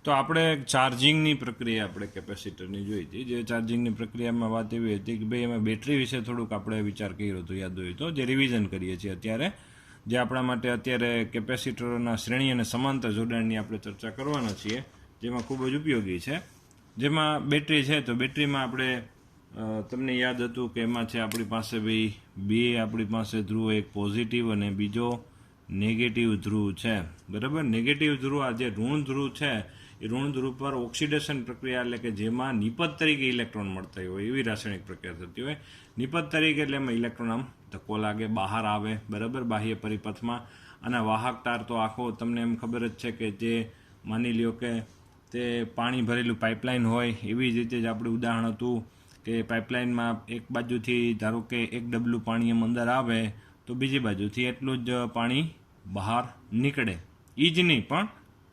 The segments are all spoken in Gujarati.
તો આપણે ચાર્જિંગની પ્રક્રિયા આપણે કેપેસિટરની જોઈ હતી. જે ચાર્જિંગની પ્રક્રિયામાં વાત એવી હતી કે ભાઈ એમાં બેટરી વિશે થોડુંક આપણે વિચાર કર્યો હતો, યાદ હોય તો, જે રિવિઝન કરીએ છીએ અત્યારે, જે આપણા માટે અત્યારે કેપેસિટરોના શ્રેણી અને સમાંતર જોડાણની આપણે ચર્ચા કરવાના છીએ, જેમાં ખૂબ જ ઉપયોગી છે. જેમાં બેટરી છે, તો બેટરીમાં આપણે તમને યાદ હતું કે એમાં છે આપણી પાસે ભાઈ બે આપણી પાસે ધ્રુવ, એક પોઝિટિવ અને બીજો નેગેટિવ ધ્રુવ છે, બરાબર. નેગેટિવ ધ્રુવ, આ જે ઋણ ધ્રુવ છે, એ ઋણ ધ્રુવ પર ઓક્સિડેશન પ્રક્રિયા, એટલે કે જેમાં નિપજ તરીકે ઇલેક્ટ્રોન મળતા હોય એવી રાસાયણિક પ્રક્રિયા થતી હોય. નિપજ તરીકે એટલે એમાં ઇલેક્ટ્રોન આમ ધક્કો લાગે, બહાર આવે, બરાબર, બાહ્ય પરિપથમાં. અને વાહક તાર તો આખો તમને એમ ખબર જ છે કે જે માની લ્યો કે તે પાણી ભરેલું પાઇપલાઇન હોય, એવી જ રીતે જ આપણું ઉદાહરણ હતું કે પાઇપલાઇનમાં એક બાજુથી ધારો કે એક ડબલું પાણી એમ અંદર આવે તો બીજી બાજુથી એટલું જ પાણી બહાર નીકળે, એ જ નહીં પણ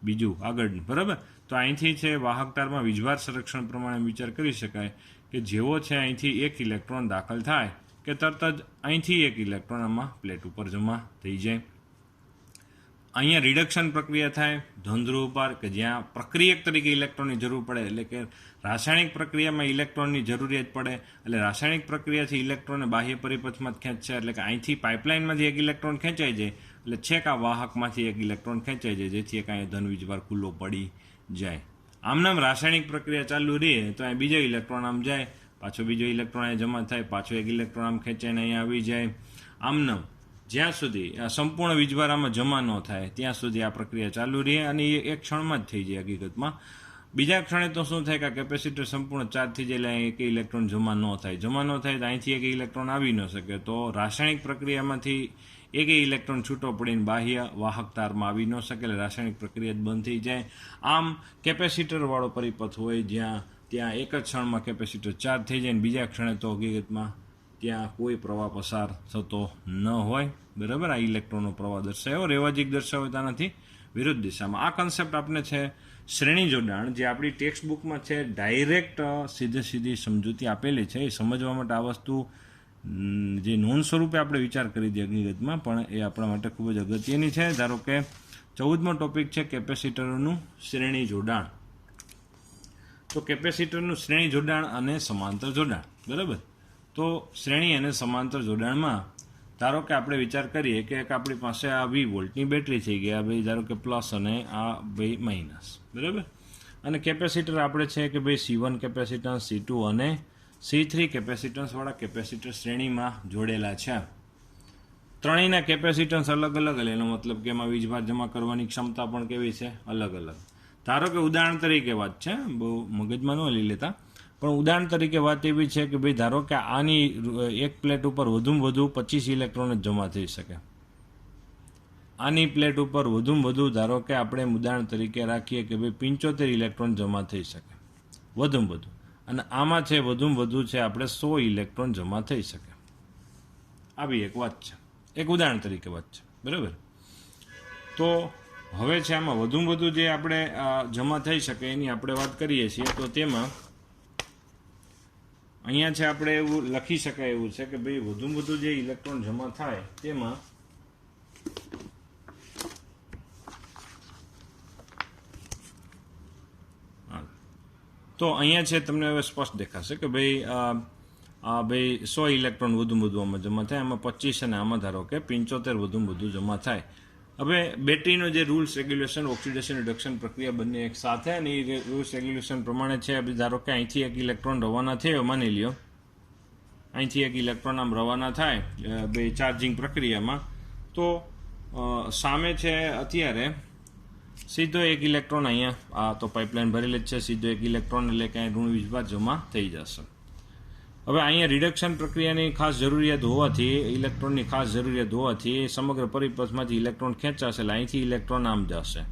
બીજું આગળનું, બરાબર. તો અહીંથી છે વાહકતારમાં વીજભાર સંરક્ષણ પ્રમાણે વિચાર કરી શકાય કે જેવો છે અહીંથી એક ઇલેક્ટ્રોન દાખલ થાય કે તરત જ અહીંથી એક ઇલેક્ટ્રોન આમાં પ્લેટ ઉપર જમા થઈ જાય. અહીંયા રિડક્શન પ્રક્રિયા થાય ધનધ્રુવ પર, કે જ્યાં પ્રક્રિયક તરીકે ઇલેક્ટ્રોનની જરૂર પડે, એટલે કે રાસાયણિક પ્રક્રિયામાં ઇલેક્ટ્રોનની જરૂરિયાત પડે, એટલે રાસાયણિક પ્રક્રિયાથી ઇલેક્ટ્રોનને બાહ્ય પરિપથમાં જ ખેંચશે, એટલે કે અહીંથી પાઇપલાઇનમાંથી એક ઇલેક્ટ્રોન ખેંચાઈ જાય, એટલે છેક આ વાહકમાંથી એક ઇલેક્ટ્રોન ખેંચાઈ જાય, જેથી એક અહીંયા ધન વીજભાર ખુલ્લો પડી જાય. આમનામ રાસાયણિક પ્રક્રિયા ચાલુ રહે તો અહીં બીજો ઇલેક્ટ્રોન આમ જાય, પાછો બીજો ઇલેક્ટ્રોન અહીંયા જમા થાય, પાછો એક ઇલેક્ટ્રોન આમ ખેંચાઈને અહીંયા આવી જાય. આમનામ જ્યાં સુધી આ સંપૂર્ણ વીજભાર આમાં જમા ન થાય ત્યાં સુધી આ પ્રક્રિયા ચાલુ રહે, અને એ એક ક્ષણમાં જ થઈ જાય હકીકતમાં. બીજા ક્ષણે તો શું થાય કે કેપેસિટર સંપૂર્ણ ચાર્જ થઈ જાય, એટલે એક ઇલેક્ટ્રોન જમા ન થાય. જમા ન થાય તો અહીંથી એક ઇલેક્ટ્રોન આવી ન શકે, તો રાસાયણિક પ્રક્રિયામાંથી એક ઇલેક્ટ્રોન છૂટો પડીને બાહ્ય વાહક તારમાં આવી ન શકે, એટલે રાસાયણિક પ્રક્રિયા જ બંધ થઈ જાય. આમ કેપેસિટરવાળો પરિપથ હોય જ્યાં ત્યાં એક જ ક્ષણમાં કેપેસિટર ચાર્જ થઈ જાય, અને બીજા ક્ષણે તો હકીકતમાં ત્યાં કોઈ પ્રવાહ પસાર થતો ન હોય, બરાબર. આ ઇલેક્ટ્રોનનો પ્રવાહ દર્શાવ્યો, રેવાજીક દર્શાવ્યો ત્યાંથી વિરુદ્ધ દિશામાં. આ કન્સેપ્ટ આપણે છે શ્રેણી જોડાણ, જે આપણી ટેક્સ્ટ બુકમાં છે ડાયરેક્ટ સીધી સમજૂતી આપેલી છે. એ સમજવા માટે આ વસ્તુ જે નોંધ સ્વરૂપે આપણે વિચાર કરી દઈએ હકીકતમાં, પણ એ આપણા માટે ખૂબ જ અગત્યની છે. ધારો કે 14મો ટોપિક છે કેપેસિટરોનું શ્રેણી જોડાણ. તો કેપેસિટરનું શ્રેણી જોડાણ અને સમાંતર જોડાણ, બરાબર. તો શ્રેણી અને સમાંતર જોડાણમાં ધારો કે આપણે વિચાર કરીએ કે એક આપણી પાસે આ 20 વોલ્ટની બેટરી થઈ ગઈ, આ ભાઈ ધારો કે પ્લસ અને આ ભાઈ માઇનસ, બરાબર. અને કેપેસિટર આપણે છે કે ભાઈ C1 કેપેસિટન્સ, C2 અને C3 કેપેસિટન્સવાળા કેપેસિટર શ્રેણીમાં જોડેલા છે. ત્રણેયના કેપેસિટન્સ અલગ અલગ, એનો મતલબ કે એમાં વીજભાર જમા કરવાની ક્ષમતા પણ કેવી છે, અલગ અલગ. ધારો કે ઉદાહરણ તરીકે વાત છે, બહુ મગજમાં ન લઈ લેતા, પણ ઉદાહરણ તરીકે વાત એવી છે કે ભાઈ ધારો કે આની એક પ્લેટ ઉપર વધુમાં વધુ 25 ઇલેક્ટ્રોન જ જમા થઈ શકે. આની પ્લેટ ઉપર વધુમાં વધુ ધારો કે આપણે ઉદાહરણ તરીકે રાખીએ કે ભાઈ 75 ઇલેક્ટ્રોન જમા થઈ શકે વધુમાં વધુ, અને આમાં છે વધુમાં વધુ છે આપણે 100 ઇલેક્ટ્રોન જમા થઈ શકે. આવી એક વાત છે, એક ઉદાહરણ તરીકે વાત છે, બરાબર. તો હવે છે આમાં વધુમાં વધુ જે આપણે જમા થઈ શકે એની આપણે વાત કરીએ છીએ, તો તેમાં અહીંયા છે આપણે એવું લખી શકાય એવું છે કે ભાઈ વધુમાં વધુ જે ઇલેક્ટ્રોન જમા થાય તેમાં તો અહીંયા છે તમને હવે સ્પષ્ટ દેખાશે કે ભાઈ ભાઈ 100 ઇલેક્ટ્રોન વધુમાં વધુ આમાં જમા થાય, આમાં 25 અને આમાં ધારો કે 75 વધુમાં વધુ જમા થાય. હવે બેટરીનો જે રૂલ્સ રેગ્યુલેશન, ઓક્સિડેશન રિડક્શન પ્રક્રિયા બંને એક સાથે, અને એ રૂલ્સ રેગ્યુલેશન પ્રમાણે છે. ધારો કે અહીંથી એક ઇલેક્ટ્રોન રવાના થયો, માની લ્યો અહીંથી એક ઇલેક્ટ્રોન આમ રવાના થાય ભાઈ ચાર્જિંગ પ્રક્રિયામાં, તો સામે છે અત્યારે સીધો એક ઇલેક્ટ્રોન અહીંયા, આ તો પાઇપલાઇન ભરેલી જ છે, સીધો એક ઇલેક્ટ્રોન એટલે કે અહીં ઋણ વીજભાર જમા થઈ જશે. હવે અહીંયા રિડક્શન પ્રક્રિયાની ખાસ જરૂરિયાત હોવાથી, ઇલેક્ટ્રોનની ખાસ જરૂરિયાત હોવાથી સમગ્ર પરિપથમાંથી ઇલેક્ટ્રોન ખેંચાશે, એટલે અહીંથી ઇલેક્ટ્રોન આમ જશે,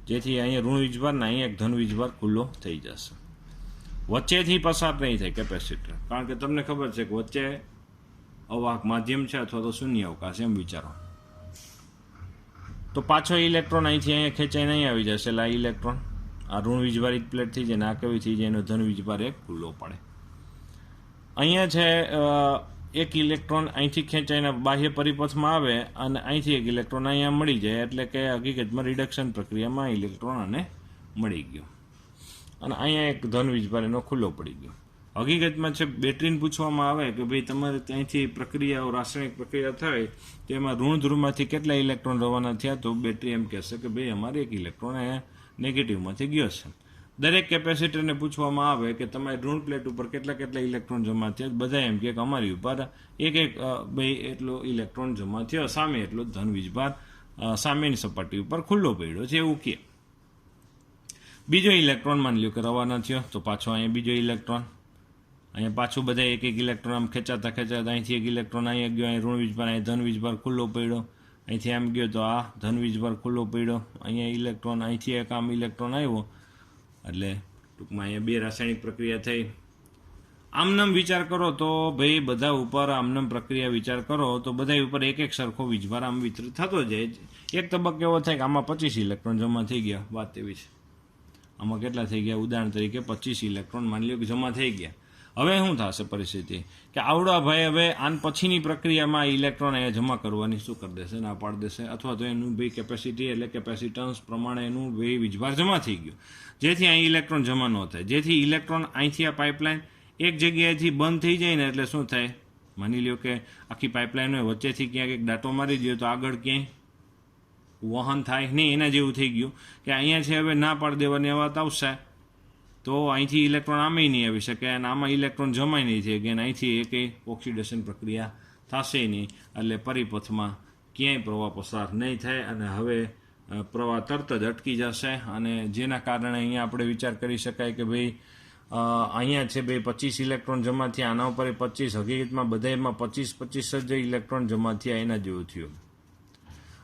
જેથી અહીંયા ઋણ વીજભાર ને અહીંયા એક ધન વીજભાર ખુલ્લો થઈ જશે. વચ્ચેથી પસાર નહીં થાય કેપેસિટર, કારણ કે તમને ખબર છે કે વચ્ચે અવાહક માધ્યમ છે અથવા તો શૂન્ય અવકાશ, એમ વિચારો. તો પાછો ઇલેક્ટ્રોન અહીંથી અહીંયા ખેંચાઈને અહીં આવી જશે, એટલે આ ઇલેક્ટ્રોન આ ઋણ વીજભારિત પ્લેટ થઈ જાય ને આ કેવી થઈ જાય, એનો ધન વીજભાર એક ખુલ્લો પડે. અહીંયા છે એક ઇલેક્ટ્રોન અહીંથી ખેંચાઈને બાહ્ય પરિપથમાં આવે અને અહીંથી એક ઇલેક્ટ્રોન અહીંયા મળી જાય, એટલે કે હકીકતમાં રિડક્શન પ્રક્રિયામાં ઇલેક્ટ્રોન અને મળી ગયો. અને અહીંયા એક ધન વીજભાર એનો ખુલ્લો પડી ગયો. હકીકતમાં છે બેટરીને પૂછવામાં આવે કે ભાઈ તમારે ત્યાંથી પ્રક્રિયાઓ રાસાયણિક પ્રક્રિયા થાય તો એમાં ઋણ ધ્રુવમાંથી કેટલા ઇલેક્ટ્રોન રવાના થયા, તો બેટરી એમ કહેશે કે ભાઈ અમારે એક ઇલેક્ટ્રોન અહીંયા નેગેટિવમાંથી ગયો છે. દરેક કેપેસિટરને પૂછવામાં આવે કે તમારી ઋણ પ્લેટ ઉપર કેટલા કેટલા ઇલેક્ટ્રોન જમા થયા, બધા એમ કે અમારી ઉપર એક ભાઈ એટલો ઇલેક્ટ્રોન જમા થયો, સામે એટલો ધન વીજભાર સામેની સપાટી ઉપર ખુલ્લો પડ્યો છે એવું કે. બીજો ઇલેક્ટ્રોન માની લ્યો કે રવાના થયો, તો પાછો અહીંયા બીજો ઇલેક્ટ્રોન, અહીંયા પાછું બધા એક એક ઇલેક્ટ્રોન આમ ખેંચાતા અહીંથી એક ઇલેક્ટ્રોન અહીંયા ગયો, અહીં ઋણ વીજભાર, અહીં ધન વીજભાર ખુલ્લો પડ્યો, અહીંથી આમ ગયો તો આ ધન વીજભાર ખુલ્લો પડ્યો, અહીંયા ઇલેક્ટ્રોન, અહીંથી એક આમ ઇલેક્ટ્રોન આવ્યો, એટલે ટૂંકમાં અહીંયા બે રાસાયણિક પ્રક્રિયા થઈ. આમનામ વિચાર કરો તો ભાઈ બધા ઉપર આમનામ પ્રક્રિયા વિચાર કરો તો બધા ઉપર એક એક સરખો વીજભાર આમ વિતરિત થતો જાય. એક તબક્કે એવો થાય કે આમાં 25 ઇલેક્ટ્રોન જમા થઈ ગયા, વાત એવી છે. આમાં કેટલા થઈ ગયા, ઉદાહરણ તરીકે 25 ઇલેક્ટ્રોન માની લો કે જમા થઈ ગયા. હવે શું થશે પરિસ્થિતિ કે આવડા ભાઈ હવે આન પછીની પ્રક્રિયામાં ઇલેક્ટ્રોન અહીંયા જમા કરવાની શું કરી દેશે, ના પાડી દેશે, અથવા તો એનું ભાઈ કેપેસિટી એટલે કેપેસિટન્સ પ્રમાણે એનું ભાઈ વીજભાર જમા થઈ ગયું, જેથી અહીં ઇલેક્ટ્રોન જમા ન થાય. જેથી ઇલેક્ટ્રોન અહીંથી આ પાઇપલાઇન એક જગ્યાએથી બંધ થઈ જાય ને એટલે શું થાય, માની લ્યો કે આખી પાઇપલાઇન હોય, વચ્ચેથી ક્યાંક એક દાંટો મારી દો તો આગળ ક્યાંય વહન થાય નહીં, એના જેવું થઈ ગયું કે અહીંયા છે હવે ના પાડી દેવાની વાત આવશે તો અહીંથી ઇલેક્ટ્રોન આમે નહીં આવી શકે અને આમાં ઇલેક્ટ્રોન જમાય નહીં થઈ કે અહીંથી એકેય ઓક્સિડેશન પ્રક્રિયા થશે નહીં, એટલે પરિપથમાં ક્યાંય પ્રવાહ પસાર નહીં થાય અને હવે પ્રવાહ તરત જ અટકી જશે. અને જેના કારણે અહીંયા આપણે વિચાર કરી શકાય કે ભાઈ અહીંયા છે ભાઈ 25 ઇલેક્ટ્રોન જમા થયા, આના ઉપર 25, હકીકતમાં બધામાં 25 જ ઇલેક્ટ્રોન જમા થયા એના જેવું થયું.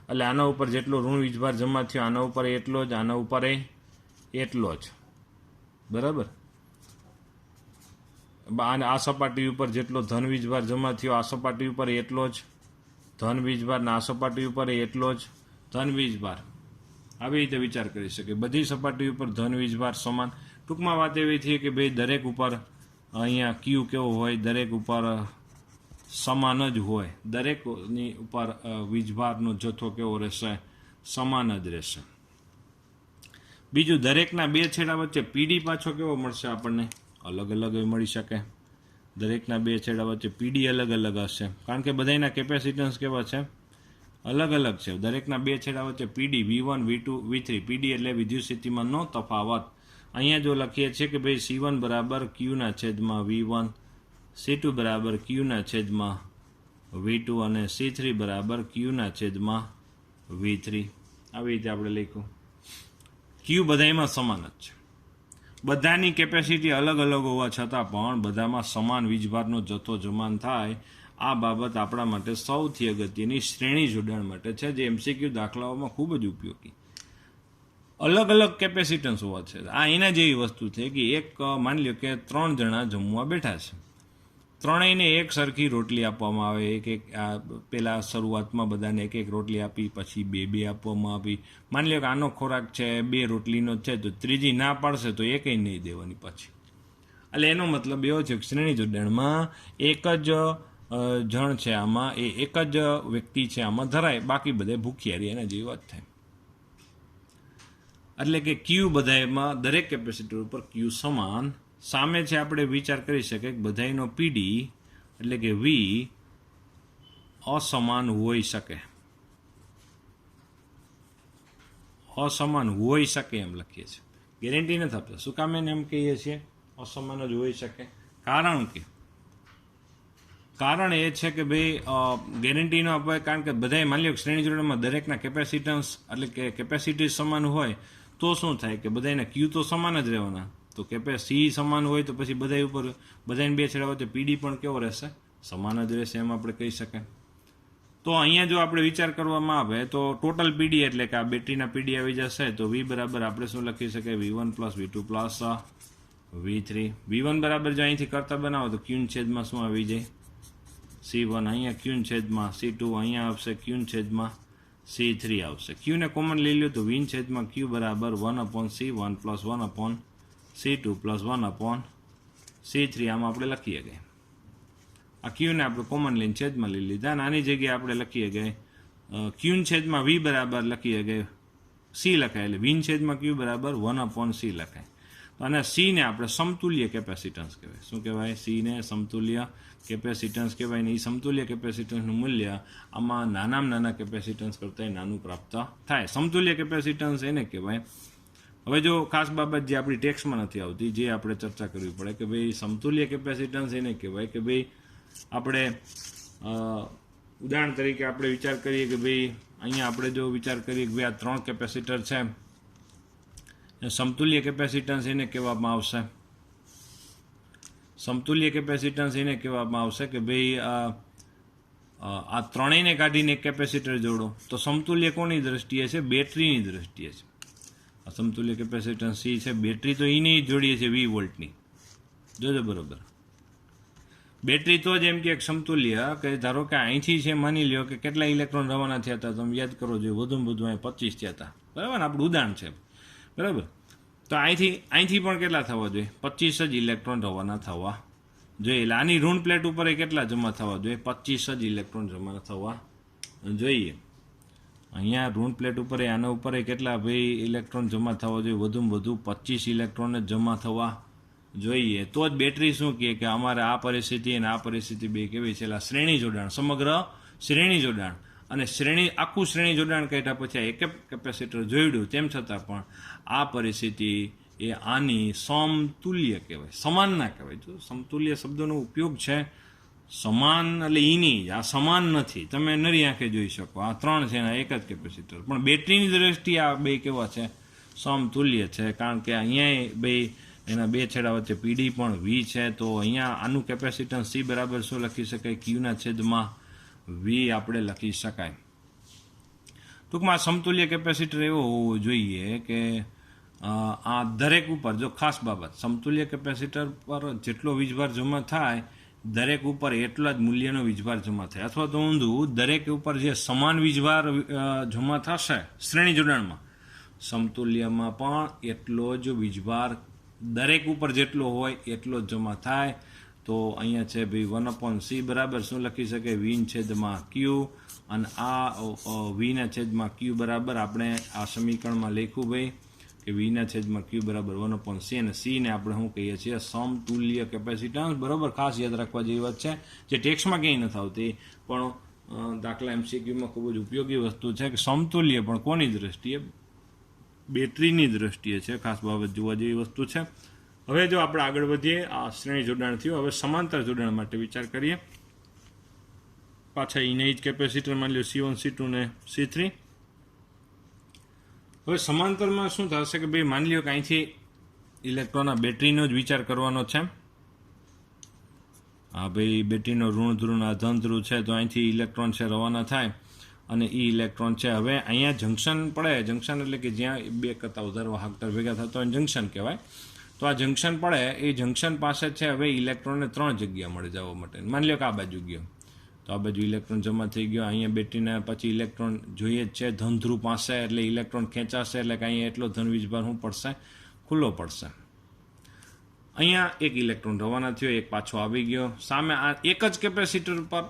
એટલે આના ઉપર જેટલો ઋણ વીજભાર જમા થયો આના ઉપર એટલો જ, આના ઉપર એટલો જ, બરાબર. અને આ સપાટી ઉપર જેટલો ધન વીજભાર જમા થયો આ સપાટી ઉપર એટલો જ ધન વીજભાર, ને આ સપાટી ઉપર એટલો જ ધન વીજભાર. આવી રીતે વિચાર કરી શકે, બધી સપાટી ઉપર ધન વીજભાર સમાન. ટૂંકમાં વાત એવી છે કે ભાઈ દરેક ઉપર અહીંયા ક્યુ કેવો હોય, દરેક ઉપર સમાન જ હોય, દરેકની ઉપર વીજભારનો જથ્થો કેવો રહેશે, સમાન જ રહેશે. બીજું, દરેકના બે છેડા વચ્ચે પીડી પાછો કેવો મળશે આપણને, અલગ અલગ મળી શકે. દરેકના બે છેડા વચ્ચે પીડી અલગ અલગ હશે, કારણ કે બધાના કેપેસિટન્સ કેવા છે, અલગ અલગ છે. દરેકના બે છેડા વચ્ચે પીડી V1 V2 V3, પીડી એટલે વિદ્યુત સ્થિતિમાનનો તફાવત. અહીંયા જો લખીએ છીએ કે ભાઈ C1 બરાબર Qના છેદમાં V1, C2 બરાબર Qના છેદમાં V2 અને C3 બરાબર Qના છેદમાં V3. આવી રીતે આપણે લખ્યું. Q બધામાં સમાન જ છે, બધાની કેપેસિટી અલગ અલગ હોવા છતાં પણ બધામાં સમાન વીજભારનો જથ્થો જમાન થાય. આ બાબત આપણા માટે સૌથી અગત્યની શ્રેણી જોડાણ માટે છે, જે MCQ દાખલાઓમાં ખૂબ જ ઉપયોગી. અલગ અલગ કેપેસિટન્સ હોવા છે. આ એના જેવી વસ્તુ છે કે એક માની લો કે 3 જણા જમવા બેઠા છે, ત્રણેયને એક સરખી રોટલી આપવામાં આવે. એક પહેલાં શરૂઆતમાં બધાને એક એક રોટલી આપી, પછી બે આપવામાં આવી. માની લો કે આનો ખોરાક છે 2 રોટલીનો છે, તો ત્રીજી ના પાડશે તો એકેય નહીં દેવાની પછી. એટલે એનો મતલબ એવો છે કે શ્રેણી જોડાણમાં એક જ જણ છે આમાં, એક જ વ્યક્તિ છે આમાં ધરાય, બાકી બધે ભૂખ્યા રહે, એના જેવી વાત થાય. એટલે કે Q બધામાં દરેક કેપેસિટર ઉપર Q સમાન. સામે છે આપણે વિચાર કરી શકીએ કે બધાનો પીડી એટલે કે V અસમાન હોઈ શકે, અસમાન હોઈ શકે એમ લખીએ છીએ. ગેરંટી નથી આપતા. શું કામ એને એમ કહીએ છીએ અસમાન જ હોઈ શકે? કારણ એ છે કે ભાઈ ગેરંટી ન અપાય, કારણ કે બધાએ માની લો શ્રેણી જોડાણમાં દરેકના કેપેસિટન્સ એટલે કે કેપેસિટી સમાન હોય તો શું થાય કે બધાના Q તો સમાન જ રહેવાના. તો C સમાન હોય તો પછી બધા ઉપર બધાને બે છેડા વચ્ચે પીડી પણ કેવો રહેશે, સમાન જ રહેશે, એમ આપણે કહી શકાય. તો અહીંયા જો આપણે વિચાર કરવામાં આવે તો ટોટલ પીડી એટલે કે આ બેટરીના પીડી આવી જશે. તો V બરાબર આપણે શું લખી શકાય, V1 + V2 + V3. V1 બરાબર જો અહીંથી કરતા બનાવો તો Q છેદમાં શું આવી જાય, C1, અહીંયા Q છેદમાં C2, અહીંયા આવશે Q છેદમાં C3 આવશે. Q ને કોમન લઈ લો તો V છેદમાં Q બરાબર 1/C1 + 1/C2 + 1/C3. આમાં આપણે લખીએ ગਏ આ Q ને આપણે કોમન લઈને છેદમાં લઈ લીધા, અને આની જગ્યાએ આપણે લખીએ ગਏ Q છેદમાં V બરાબર લખીએ ગਏ સી લખાય, એટલે વીન છેદમાં ક્યુ બરાબર 1/c લખાય. તો અને સીને આપણે સમતુલ્ય કેપેસિટન્સ કહેવાય. શું કહેવાય? સીને સમતુલ્ય કેપેસિટન્સ કહેવાય. ને એ સમતુલ્ય કેપેસિટન્સનું મૂલ્ય આમાં નાનામાં નાના કેપેસિટન્સ કરતાં નાનું પ્રાપ્ત થાય. સમતુલ્ય કેપેસિટન્સ એને કહેવાય. હવે જો ખાસ બાબત જે આપણી ટેક્સમાં નથી આવતી, જે આપણે ચર્ચા કરવી પડે કે ભાઈ સમતુલ્ય કેપેસિટન્સ એને કહેવાય કે ભાઈ આપણે ઉદાહરણ તરીકે આપણે વિચાર કરીએ કે ભાઈ અહીંયા આપણે જો વિચાર કરીએ કે ભાઈ આ 3 કેપેસિટર છે, સમતુલ્ય કેપેસિટન્સ એને કહેવામાં આવશે. સમતુલ્ય કેપેસિટન્સ એને કહેવામાં આવશે કે ભાઈ આ ત્રણેયને કાઢીને એક કેપેસિટર જોડો તો સમતુલ્ય કોની દ્રષ્ટિએ છે? બેટરીની દ્રષ્ટિએ છે. આ સમતુલ્ય કેપેસિટન્સ સી છે, બેટરી તો એની જોડીએ છે 20 વોલ્ટની. જોજો બરોબર, બેટરી તો જ એમ કે એક સમતુલ્ય કે ધારો કે અહીંથી છે, માની લ્યો કે કેટલા ઇલેક્ટ્રોન રવાના થયા હતા, તમે યાદ કરો જોઈએ, વધુમાં વધુ અહીં 25 થયા હતા, બરાબર ને? આપણું ઉદાહરણ છે, બરાબર. તો અહીંથી પણ કેટલા થવા જોઈએ? 25 જ ઇલેક્ટ્રોન રવાના થવા જોઈએ. એટલે આની ઋણ પ્લેટ ઉપર કેટલા જમા થવા જોઈએ? 25 જ ઇલેક્ટ્રોન જમા થવા જોઈએ. અહીંયા ઋણ પ્લેટ ઉપર આના ઉપર કેટલા ભાઈ ઇલેક્ટ્રોન જમા થવા જોઈએ? વધુમાં વધુ 25 ઇલેક્ટ્રોન જ જમા થવા જોઈએ. તો જ બેટરી શું કહે કે અમારે આ પરિસ્થિતિ અને આ પરિસ્થિતિ બે કેવી છે? શ્રેણી જોડાણ, સમગ્ર શ્રેણી જોડાણ. અને આખું શ્રેણી જોડાણ કાઢ્યા પછી આ એક કેપેસિટર જોડ્યું, તેમ છતાં પણ આ પરિસ્થિતિ એ આની સમતુલ્ય કહેવાય, સમાન ના કહેવાય. જો સમતુલ્ય શબ્દનો ઉપયોગ છે, સમાન એટલે ઈની જ, આ સમાન નથી. તમે નરી આંખે જોઈ શકો આ 3 છે, એના એક જ કેપેસિટર, પણ બેટરીની દ્રષ્ટિએ આ બે કેવા છે? સમતુલ્ય છે. કારણ કે અહીંયા બે એના બે છેડા વચ્ચે પીડી પણ વી છે. તો અહીંયા આનું કેપેસિટન્સ સી બરાબર શું લખી શકાય? ક્યુના છેદમાં વી આપણે લખી શકાય. ટૂંકમાં સમતુલ્ય કેપેસિટર એવો હોવો જોઈએ કે આ દરેક ઉપર, જો ખાસ બાબત, સમતુલ્ય કેપેસિટર પર જેટલો વીજભાર જમા થાય દરેક ઉપર એટલા જ મૂલ્યનો વીજભાર જમા થાય. અથવા તો ઊંધું, દરેક ઉપર જે સમાન વીજભાર જમા થશે શ્રેણી જોડાણમાં, સમતુલ્યમાં પણ એટલો જ વીજભાર દરેક ઉપર જેટલો હોય એટલો જ જમા થાય. તો અહીંયા છે ભાઈ 1/c બરાબર શું લખી શકે? વીન છેદમાં ક્યુ. અને આ વીના છેદમાં ક્યુ બરાબર આપણે આ સમીકરણમાં લખ્યું ભાઈ કે વીના છેદમાં ક્યુ બરાબર 1/c. અને સીને આપણે શું કહીએ છીએ? સમતુલ્ય કેપેસિટન્સ. બરાબર, ખાસ યાદ રાખવા જેવી વાત છે, જે ટેક્સમાં ક્યાંય નથી આવતી, પણ દાખલા MCQમાં ખૂબ જ ઉપયોગી વસ્તુ છે કે સમતુલ્ય પણ કોની દ્રષ્ટિએ? બેટરીની દ્રષ્ટિએ છે. ખાસ બાબત જોવા જેવી વસ્તુ છે. હવે જો આપણે આગળ વધીએ, આ શ્રેણી જોડાણ થયું. હવે સમાંતર જોડાણ માટે વિચાર કરીએ. પાછા એને જ કેપેસિટર માની લો C1, C2 ને C3. હવે સમાંતરમાં શું થશે કે ભાઈ માની લો કે અહીંથી ઇલેક્ટ્રોન આ બેટરીનો જ વિચાર કરવાનો છે. હા ભાઈ, બેટરીનો ઋણ ધ્રુવ આ ધન ધ્રુવ છે, તો અહીંથી ઇલેક્ટ્રોન છે રવાના થાય અને એ ઇલેક્ટ્રોન છે હવે અહીંયા જંકશન પડે. જંકશન એટલે કે જ્યાં બે કરતાં વધારે વાહકતા ભેગા થતા હોય જંકશન કહેવાય. તો આ જંકશન પડે, એ જંકશન પાસે છે હવે ઇલેક્ટ્રોનને 3 જગ્યા મળે જવા માટે. માની લો કે આ બાજુ ગયો, તો આ બાજુ ઇલેક્ટ્રોન જમા થઈ ગયો. અહીંયા બેટરીને પછી ઇલેક્ટ્રોન જોઈએ જ છે ધન ધ્રુવ પાસે, એટલે ઇલેક્ટ્રોન ખેંચાશે, એટલે કે અહીંયા એટલો ધન વીજભાર શું પડશે? ખુલ્લો પડશે. અહીંયા એક ઇલેક્ટ્રોન રવાના થયો, એક પાછો આવી ગયો. સામે આ એક જ કેપેસિટર પર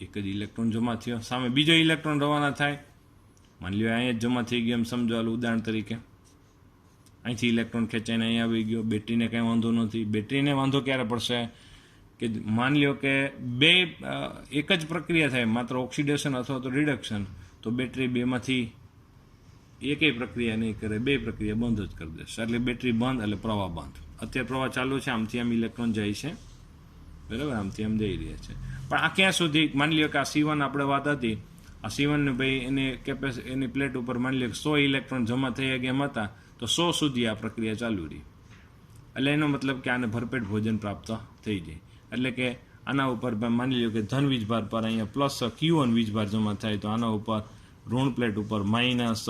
એક જ ઇલેક્ટ્રોન જમા થયો. સામે બીજો ઇલેક્ટ્રોન રવાના થાય, માની લો અહીંયા જ જમા થઈ ગયો એમ સમજો. ઉદાહરણ તરીકે અહીંથી ઇલેક્ટ્રોન ખેંચાઈને અહીંયા આવી ગયો. બેટરીને કંઈ વાંધો નથી. બેટરીને વાંધો ક્યારે પડશે? કે માની લો કે બે એક જ પ્રક્રિયા થાય, માત્ર ઓક્સિડેશન અથવા તો રિડક્શન, તો બેટરી બેમાંથી એકેય પ્રક્રિયા નહીં કરે, બે પ્રક્રિયા બંધ જ કરી દેશે. એટલે બેટરી બંધ એટલે પ્રવાહ બંધ. અત્યારે પ્રવાહ ચાલુ છે, આમથી આમ ઇલેક્ટ્રોન જાય છે, બરાબર, આમથી આમ જઈ રહ્યા છે. પણ આ ક્યાં સુધી? માની લો કે આ C1 આપણે વાત હતી, આ C1 ને ભાઈ એની પ્લેટ ઉપર માની લો કે 100 ઇલેક્ટ્રોન જમા થઈ ગયા એમ હતા, તો 100 સુધી આ પ્રક્રિયા ચાલુ રહી. એટલે એનો મતલબ કે આને ભરપેટ ભોજન પ્રાપ્ત થઈ જાય. એટલે કે આના ઉપર માની લો કે ધન વીજભાર પર અહીંયા પ્લસ Q1 વીજભાર જમા થાય, તો આના ઉપર ઋણ પ્લેટ ઉપર માઇનસ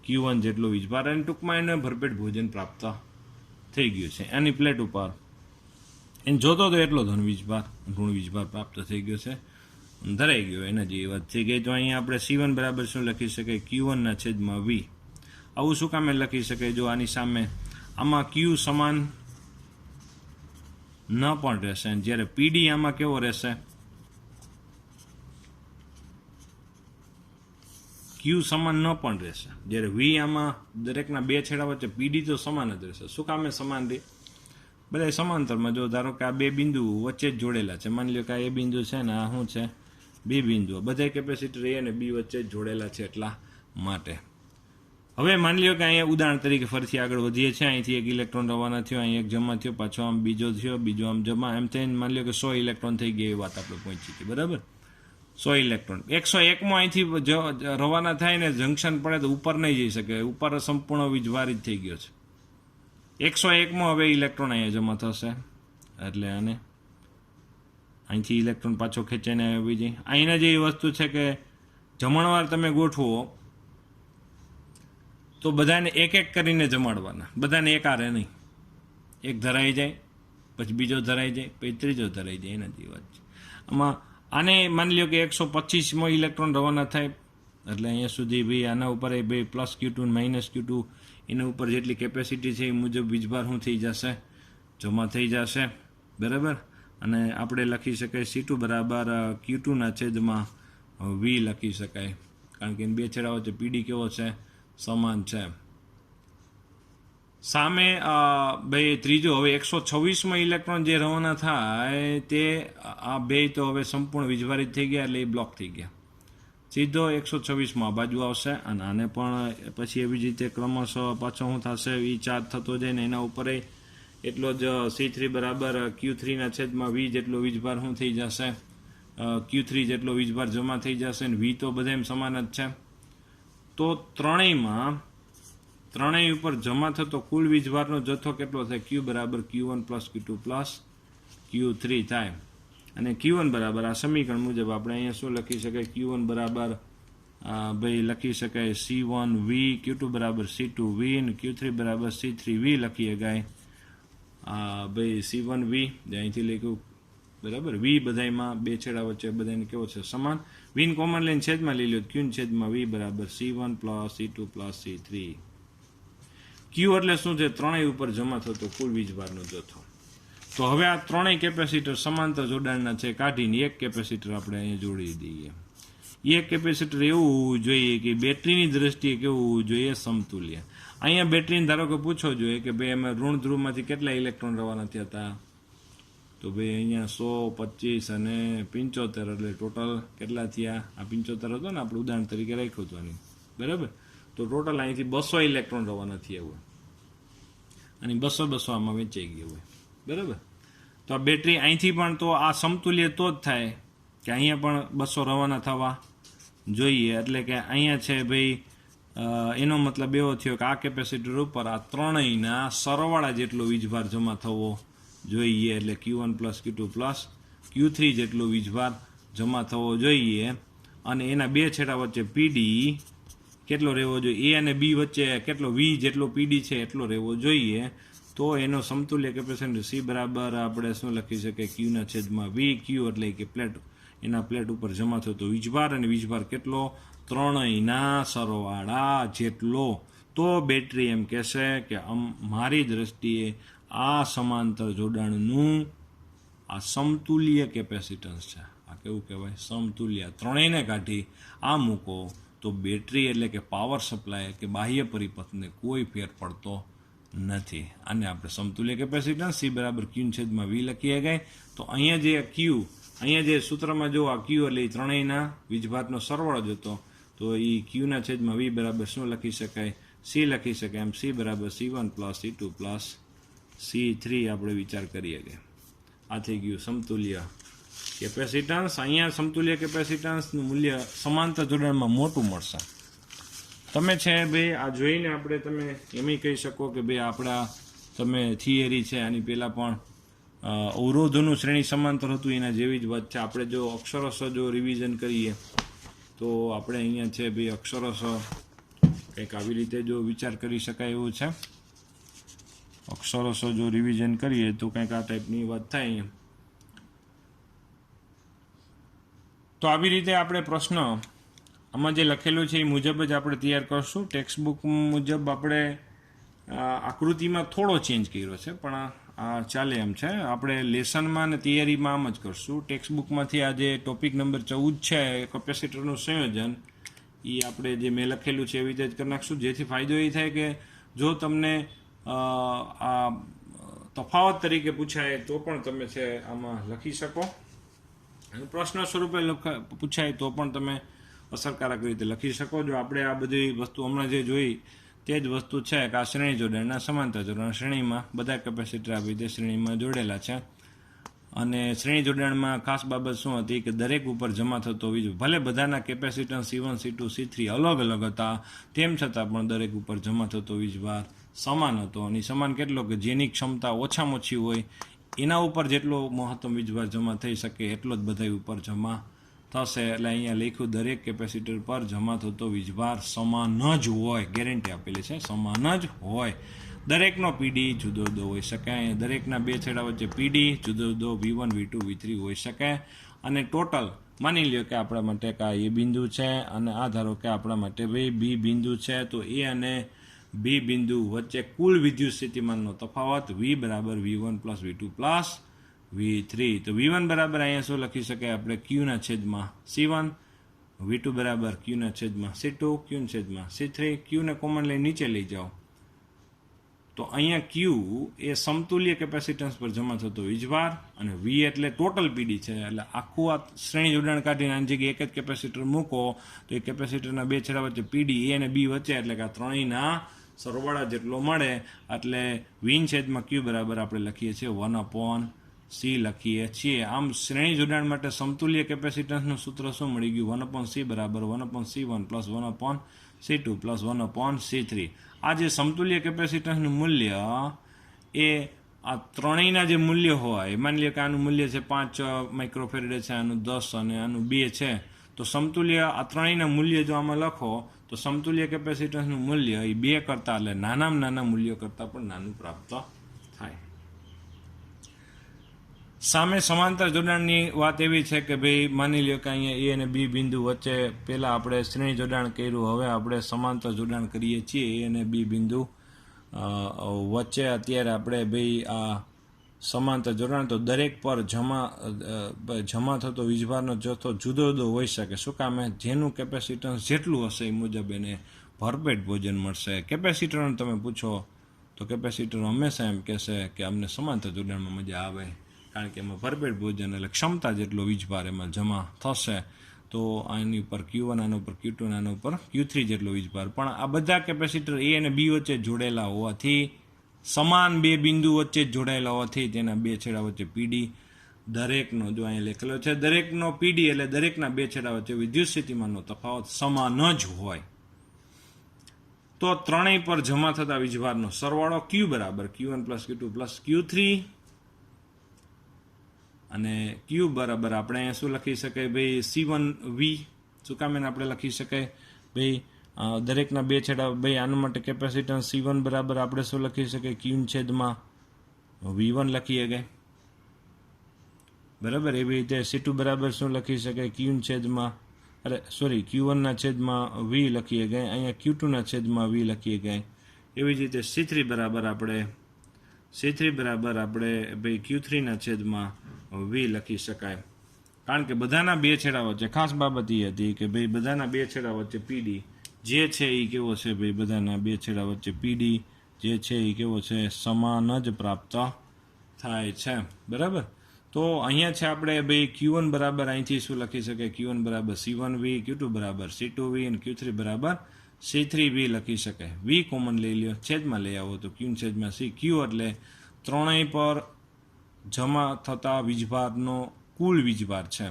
Q1 જેટલો વીજભાર, અને ટૂંકમાં એને ભરપેટ ભોજન પ્રાપ્ત થઈ ગયું છે. એની પ્લેટ ઉપર એને જોતો તો એટલો ધન વીજભાર, ઋણ વીજભાર પ્રાપ્ત થઈ ગયો છે, ધરાઈ ગયો. એના જેવી વાત થઈ ગઈ. તો અહીંયા આપણે C1 બરાબર શું લખી શકાય? Q1 ના છેદમાં V. આવું શું કામે લખી શકાય? જો આની સામે આમાં Q સમાન ન પણ રહેશે, જ્યારે PD આમાં કેવો રહેશે? ક્યુ સમાન ન પણ રહેશે. જ્યારે વી આમાં દરેકના બે છેડા વચ્ચે પીડી તો સમાન જ રહેશે. શું કામે સમાન રહે? બધા સમાંતરમાં જો ધારો કે આ બે બિંદુ વચ્ચે જ જોડેલા છે, માની લો કે આ એ બિંદુ છે ને આ શું છે બી બિંદુ, બધા કેપેસિટર એ અને બી વચ્ચે જ જોડેલા છે એટલા માટે. હવે માની લો કે અહીંયા ઉદાહરણ તરીકે ફરીથી આગળ વધીએ છીએ. અહીંથી એક ઇલેક્ટ્રોન રવાના થયો, અહીં એક જમા થયો, પાછો આમ બીજો થયો, બીજો આમ જમા, એમ થઈને માની લો કે 100 ઇલેક્ટ્રોન થઈ ગયા, એ વાત આપણે પહોંચી હતી, બરાબર. 100 ઇલેક્ટ્રોન 101માં અહીંથી રવાના થાય ને જંકશન પડે તો ઉપર નહીં જઈ શકે, ઉપર સંપૂર્ણ વીજભાર જ થઈ ગયો છે. 101માં હવે ઇલેક્ટ્રોન અહીંયા જમા થશે, એટલે આને અહીંથી ઇલેક્ટ્રોન પાછો ખેંચાઈને આવી જાય. અહીંના જે વસ્તુ છે કે જમણવાર તમે ગોઠવો તો બધાને એક એક કરીને જમાડવાના, બધાને એક આરે નહીં. એક ધરાઈ જાય, પછી બીજો ધરાઈ જાય, પછી ત્રીજો ધરાઈ જાય, એના જેવી વાત છે. આમાં આને માની લો કે 125માં ઇલેક્ટ્રોન રવાના થાય, એટલે અહીંયા સુધી ભાઈ આના ઉપર એ ભાઈ પ્લસ Q2 માઇનસ Q2 એના ઉપર જેટલી કેપેસિટી છે એ મુજબ વીજભાર શું થઈ જશે, જમા થઈ જશે, બરાબર. અને આપણે લખી શકાય C2 બરાબર Q2 છેદમાં V લખી શકાય, કારણ કે બે છેડા વચ્ચે પીડી કેવો છે, સમાન છે. સામે ભાઈ ત્રીજો, હવે 126માં ઇલેક્ટ્રોન જે રવાના થાય તે આ બે તો હવે સંપૂર્ણ વીજભારિત થઈ ગયા, એટલે એ બ્લોક થઈ ગયા. સીધો 126માં આ બાજુ આવશે, અને આને પણ પછી એવી જ રીતે ક્રમશઃ પાછો શું થશે, એ ચાર્જ થતો જાય ને એના ઉપર એટલો જ C3 બરાબર Q3 છેદમાં V જેટલો વીજભાર શું થઈ જશે, Q3 જેટલો વીજભાર જમા થઈ જશે, ને V તો બધા એમ સમાન જ છે. તો ત્રણેય ઉપર જમા થતો કુલ વીજભારનો જથ્થો કેટલો થાય, Q બરાબર Q1 plus Q2 plus Q3 થાય. અને Q1 બરાબર આ સમીકરણ મુજબ આપણે અહીંયા શું લખી શકાય, Q1 બરાબર ભાઈ લખી શકાય C1V, Q2 બરાબર C2V અને Q3 બરાબર C3V લખી શકાય. ભાઈ C1V અહીંથી લખ્યું, બરાબર. V બધામાં બે છેડા વચ્ચે બધાને કેવો છે, સમાન. વીન કોમન લઈને છેદમાં લઈ લો, Q છેદમાં V બરાબર C1 plus C2 plus C3. Q એટલે શું છે, ત્રણેય ઉપર જમા થતો કુલ વીજભારનો જથ્થો. તો હવે આ ત્રણેય કેપેસિટર સમાંતર જોડાણના છે, કાઢીને એક કેપેસિટર આપણે અહીંયા જોડી દઈએ. એક કેપેસિટર એવું હોવું જોઈએ કે બેટરીની દ્રષ્ટિએ કેવું હોવું જોઈએ, સમતુલ્ય. અહીંયા બેટરીને ધારો કે પૂછવો જોઈએ કે ભાઈ એમાં ઋણ ધ્રુવમાંથી કેટલા ઇલેક્ટ્રોન રવાના થયા હતા, તો ભાઈ અહીંયા 100, 25 અને 75, એટલે ટોટલ કેટલા થયા, આ 75 હતો ને આપણે ઉદાહરણ તરીકે રાખ્યું હતું આની, બરાબર. તો ટોટલ અહીંથી 200 ઇલેક્ટ્રોન રવાના થયા હોય, અને 200 આમાં વેચાઈ ગયા હોય, બરાબર. તો આ બેટરી અહીંથી પણ તો આ સમતુલ્ય તો જ થાય કે અહીંયા પણ 200 રવાના થવા જોઈએ, એટલે કે અહીંયા છે ભાઈ એનો મતલબ એવો થયો કે આ કેપેસિટર ઉપર આ ત્રણેયના સરવાળા જેટલો વીજભાર જમા થવો જોઈએ, એટલે Q1 plus Q2 plus Q3 જેટલો વીજભાર જમા થવો જોઈએ. અને એના બે છેડા વચ્ચે પીડી કેટલો રહેવો જોઈએ, A અને B વચ્ચે કેટલો V જેટલો પીડી છે એટલો રહેવો જોઈએ. તો એનો સમતુલ્ય કેપેસિટર C બરાબર આપણે શું લખી શકીએ, Q છેદમાં V. Q એટલે કે પ્લેટ, એના પ્લેટ ઉપર જમા થતો વીજભાર, અને વીજભાર કેટલો, ત્રણેયના સરવાળા જેટલો. તો બેટરી એમ કહેશે કે મારી દ્રષ્ટિએ આ સમાંતર જોડાણનું આ સમતુલ્ય કેપેસિટન્સ છે. આ કેવું કહેવાય, સમતુલ્ય. ત્રણેયને કાઢી આ મૂકો તો બેટરી એટલે કે પાવર સપ્લાય કે બાહ્ય પરિપથને કોઈ ફેર પડતો નથી. આને આપણે સમતુલ્ય કેપેસિટન્સ C બરાબર Q છેદમાં V લખીએ ગઈ. તો અહીંયા જે Q, અહીંયા જે સૂત્રમાં જો આ Q એટલે ત્રણેયના વીજભારનો સરવાળો જ હતો, તો એ Q છેદમાં V બરાબર શું લખી શકાય, C લખી શકાય. એમ C બરાબર C1 plus C2 plus C3 આપણે વિચાર કરીએ કે આ થઈ ગયું સમતુલ્ય કેપેસિટન્સ. અહીંયા સમતુલ્ય કેપેસિટન્સનું મૂલ્ય સમાંતર જોડાણમાં મોટું મળશે. તમે છે ભાઈ આ જોઈને આપણે તમે એમ કહી શકો કે ભાઈ આપણા તમે થિયરી છે આની પહેલાં પણ અવરોધોનું શ્રેણી સમાંતર હતું એના જેવી જ વાત છે. આપણે જો અક્ષરશઃ જો રિવિઝન કરીએ તો આપણે અહીંયા છે ભાઈ અક્ષરશઃ કંઈક આવી રીતે જો વિચાર કરી શકાય એવું છે. અક્ષરશઃ જો રિવિઝન કરીએ તો કંઈક આ ટાઈપની વાત થાય. તો આવી રીતે આપણે પ્રશ્ન આમાં જે લખેલું છે એ મુજબ જ આપણે તૈયાર કરશું. ટેક્સ્ટબુક મુજબ આપણે આકૃતિમાં થોડો ચેન્જ કર્યો છે, પણ આ ચાલે એમ છે. આપણે લેસનમાં અને થિયરીમાં આમ જ કરશું. ટેક્સ્ટબુકમાંથી આજે ટોપિક નંબર 14 છે કેપેસિટરનું સંયોજન, એ આપણે જે મેં લખેલું છે એવી રીતે જ કરી નાખશું, જેથી ફાયદો એ થાય કે જો તમને આ તફાવત તરીકે પૂછાય તો પણ તમે છે આમાં લખી શકો, અને પ્રશ્ન સ્વરૂપે પૂછાય તો પણ તમે અસરકારક રીતે લખી શકો. જો આપણે આ બધી વસ્તુ હમણાં જે જોઈ તે જ વસ્તુ છે કે આ શ્રેણી જોડાણના સમાંતર જોડાણ શ્રેણીમાં બધા કેપેસિટર આવી રીતે શ્રેણીમાં જોડેલા છે. અને શ્રેણી જોડાણમાં ખાસ બાબત શું હતી કે દરેક ઉપર જમા થતો વીજ, ભલે બધાના કેપેસિટન્સ C1 C2 C3 અલગ અલગ હતા, તેમ છતાં પણ દરેક ઉપર જમા થતો વીજભાર સમાન હતો. અને સમાન કેટલો કે જેની ક્ષમતા ઓછામાં ઓછી હોય એના ઉપર જેટલો મહત્તમ વીજભાર જમા થઈ શકે એટલો જ બધા ઉપર જમા થશે. એટલે અહીંયા લખ્યું દરેક કેપેસિટર પર જમા થતો વીજભાર સમાન જ હોય, ગેરંટી આપેલી છે સમાન જ હોય. દરેકનો પીડી જુદો જુદો હોઈ શકે, દરેકના બે છેડા વચ્ચે પીડી જુદો જુદો V1 V2 V3 હોઈ શકે. અને ટોટલ માની લ્યો કે આપણા માટે આ એ બિંદુ છે અને આ ધારો કે આપણા માટે ભાઈ બી બિંદુ છે, તો એ અને બી બિંદુ વચ્ચે કુલ વિદ્યુત સ્થિતિમાનનો તફાવત V બરાબર V1 plus V2 plus V3. તો V1 બરાબર અહીંયા શું લખી શકાય આપણે Qના છેદમાં C1, V2 બરાબર Qના છેદમાં C2, Qના છેદમાં C3. Qને કોમન લઈ નીચે લઈ જાઓ તો અહીંયા Q એ સમતુલ્ય કેપેસિટન્સ પર જમા થતો વીજભાર, અને V એટલે ટોટલ પીડી છે. એટલે આખું આ શ્રેણી જોડાણ કાઢીને આની જગ્યાએ એક જ કેપેસિટર મૂકો તો એ કેપેસિટરના બે છેડા વચ્ચે પીડી A અને B વચ્ચે એટલે કે આ ત્રણેયના સરવાળા જેટલો મળે. એટલે V છેદમાં Q બરાબર આપણે લખીએ છીએ 1/C લખીએ છીએ. આમ શ્રેણી જોડાણ માટે સમતુલ્ય કેપેસિટન્સનું સૂત્ર શું મળી ગયું? 1/C બરાબર 1/C1 plus 1/C2 plus 1/C3. આ જે સમતુલ્ય કેપેસિટન્સનું મૂલ્ય એ આ ત્રણેયના જે મૂલ્ય હોય, માની લો કે આનું મૂલ્ય છે 5 માઇક્રોફેરેડ છે, આનું 10 અને આનું 2 છે, તો સમતુલ્ય આ ત્રણેયના મૂલ્ય જો આમાં લખો તો સમતુલ્ય કેપેસિટન્સનું મૂલ્ય એ 2 કરતાં એટલે નાનામાં નાના મૂલ્યો કરતાં પણ નાનું પ્રાપ્ત થાય. સામે સમાંતર જોડાણની વાત એવી છે કે ભાઈ માની લો કે અહીંયા A અને B બિંદુ વચ્ચે પહેલાં આપણે શ્રેણી જોડાણ કર્યું, હવે આપણે સમાંતર જોડાણ કરીએ છીએ A અને B બિંદુ વચ્ચે. અત્યારે આપણે ભાઈ આ સમાંતર જોડાણ તો દરેક પર જમા થતો વીજભારનો જથ્થો જુદો જુદો હોઈ શકે. શું કામે? જેનું કેપેસિટન્સ જેટલું હશે એ મુજબ એને ભરપેટ ભોજન મળશે. કેપેસિટરને તમે પૂછો તો કેપેસિટર હંમેશા એમ કહેશે કે અમને સમાંતર જોડાણમાં મજા આવે, કારણ કે એમાં ભરપેટ ભોજન એટલે ક્ષમતા જેટલો વીજભાર એમાં જમા થશે. તો આની ઉપર Q1, આના ઉપર Q2, આના ઉપર Q3 જેટલો વીજભાર. પણ આ બધા કેપેસિટર A અને B વચ્ચે જોડેલા હોવાથી, સમાન બે બિંદુ વચ્ચે જોડાયેલા હોવાથી તેના બે છેડા વચ્ચે પીડી દરેકનો, જો અહીંયા લખેલો છે દરેકનો પીડી એટલે દરેકના બે છેડા વચ્ચે વિદ્યુત સ્થિતિમાનનો તફાવત સમાન જ હોય. તો ત્રણેય પર જમા થતા વીજભારનો સરવાળો Q બરાબર Q1 plus Q2 plus Q3, અને Q બરાબર આપણે અહીંયા શું લખી શકાય ભાઈ C1V. શું કામ એને આપણે લખી શકાય ભાઈ દરેકના બે છેડા, ભાઈ આના માટે કેપેસિટન્સ C1 બરાબર આપણે શું લખી શકીએ Q છેદમાં V1 લખીએ ગए બરાબર. એવી રીતે C2 બરાબર શું લખી શકાય Q છેદમાં Q1 ના છેદમાં V લખીએ ગए, અહીંયા Q2 ના છેદમાં V લખીએ ગए. એવી જ રીતે C3 બરાબર આપણે ભાઈ Q3 ના છેદમાં V લખી શકાય. કારણ કે બધાના બે છેડા વચ્ચે ખાસ બાબત એ હતી કે ભાઈ બધાના બે છેડા વચ્ચે પીડી જે છે એ કેવો છે ભાઈ, બધાના બે છેડા વચ્ચે પીડી જે છે એ કેવો છે, સમાન જ પ્રાપ્ત થાય છે બરાબર. તો અહીંયા છે આપણે ભાઈ Q1 બરાબર અહીંથી શું લખી શકાય Q1 બરાબર C1V, Q2 બરાબર C2V અને Q3 બરાબર C3V લખી શકાય. V કોમન લઈ લ્યો, છેદમાં લઈ આવો તો Q છેદમાં C. Q એટલે ત્રણેય પર જમા થતા વીજભારનો કુલ વીજભાર છે.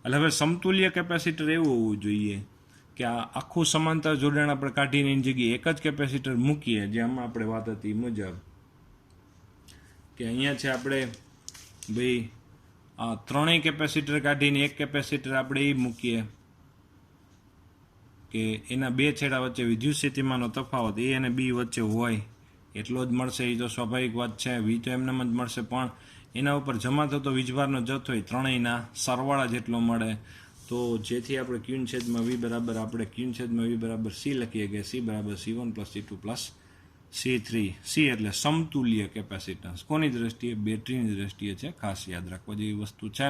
એટલે હવે સમતુલ્ય કેપેસિટર એવું હોવું જોઈએ કે આ આખું સમાંતર જોડાણ આપણે કાઢીને એની જગ્યાએ એક જ કેપેસિટર મૂકીએ, જે હમણાં આપણે વાત હતી મુજબ કે અહીંયા છે આપણે ભાઈ આ ત્રણેય કેપેસિટર કાઢીને એક કેપેસિટર આપણે એ મૂકીએ કે એના બે છેડા વચ્ચે વિદ્યુત સ્થિતિમાનનો તફાવત A અને B વચ્ચે હોય એટલો જ મળશે. એ તો સ્વાભાવિક વાત છે, V તો એમનેમ જ મળશે, પણ એના ઉપર જમા થતો વીજભારનો જથ્થો એ ત્રણેયના સરવાળા જેટલો મળે. તો જેથી આપણે Q છેદમાં V બરાબર આપણે Q છેદમાં V બરાબર C લખીએ કે C બરાબર C1 plus C2 plus C3. C એટલે સમતુલ્ય કેપેસિટન્સ. કોની દ્રષ્ટિએ? બેટરીની દ્રષ્ટિએ છે, ખાસ યાદ રાખવા જેવી વસ્તુ છે.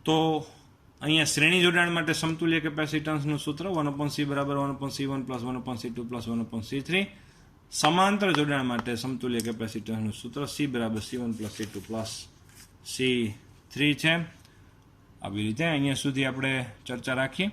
તો અહીંયા શ્રેણી જોડાણ માટે સમતુલ્ય કેપેસિટન્સનું સૂત્ર 1/c બરાબર 1/c1 plus 1/c2 plus 1/c3. સમાંતર જોડાણ માટે સમતુલ્ય કેપેસિટન્સનું સૂત્ર C બરાબર C1 plus C2 plus C3 છે. આવી રીતે અહીંયા સુધી આપણે ચર્ચા રાખીએ.